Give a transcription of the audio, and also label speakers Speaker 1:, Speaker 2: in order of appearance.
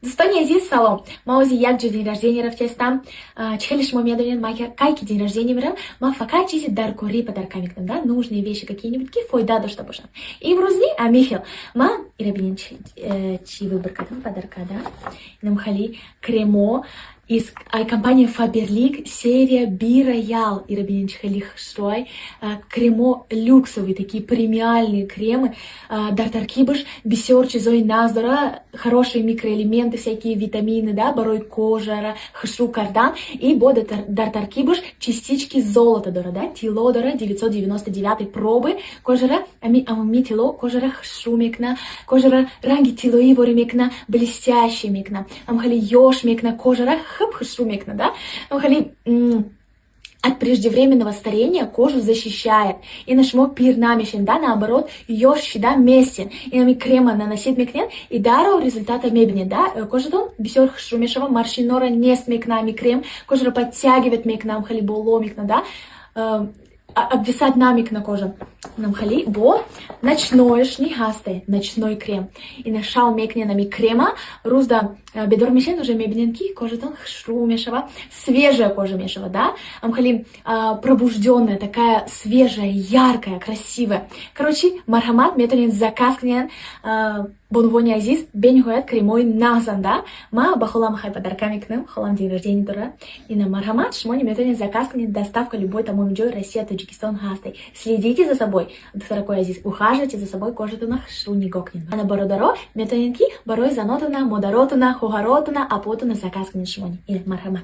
Speaker 1: Достони Азиз салом. Маузи як же день рождения рафтестам. Чхелиш момедовен майка кайки день рождения мирам. Ма факай чизи даркори подарками к нам, да? Нужные вещи какие-нибудь. Кифой да, что бушан. И в Рузни, а Михил. Ма и рабинин чи выбор катам подарка, да? Нам хали кремо из компании Faberlic серия Би Роял и рабинин чхалих шрой. Кремо люксовые, такие премиальные кремы. Дартаркибыш, бисер чизой наздора, хорошие микроэлементы, всякие витамины, да, борой кожара, хшру кардан, и бода дартаркибыш, частички золота дора, да, тило дора 999 пробы, кожара, ами тило, кожара хшру мекна, кожара ранги тило и вори мекна, блестящий мекна, амхали ёш мекна, кожара хып хшру мекна, да, амхали от преждевременного старения кожу защищает. И наш мог пир намешен, да, наоборот, ёж щеда местен. И нами крема наносит мекнен, и даро результата мебни, да, кожа тон, бисер хшумешава, маршинора не смекнами крем, кожа подтягивает мекнам халиболо мекна, да, обвисать намек на коже. Нам хали, бо ночной шнигасты, ночной крем. И нашал мекне нами крема, рузда бедор мешен уже мебненки, кожа тон хшру мешава, свежая кожа мешава, да? Амхали пробужденная, такая свежая, яркая, красивая. Короче, мархамат метанин заказкнен, бонвони Азиз, бень хуят кремой назан, да? Ма бахолам хай подарками к нам, холам день рождения дура. И на мархамат шмони метанин заказкнен, доставка любой тому миджой Россия, Таджикистан, Гастой. Следите за собой, дорогой Азиз, ухаживайте за собой, кожа тона хшру не гокнен. А на бородоро метанинки, борой занотуна, модаротуна, хугаротуна, а потуна заказкнен шмони. И мархамат.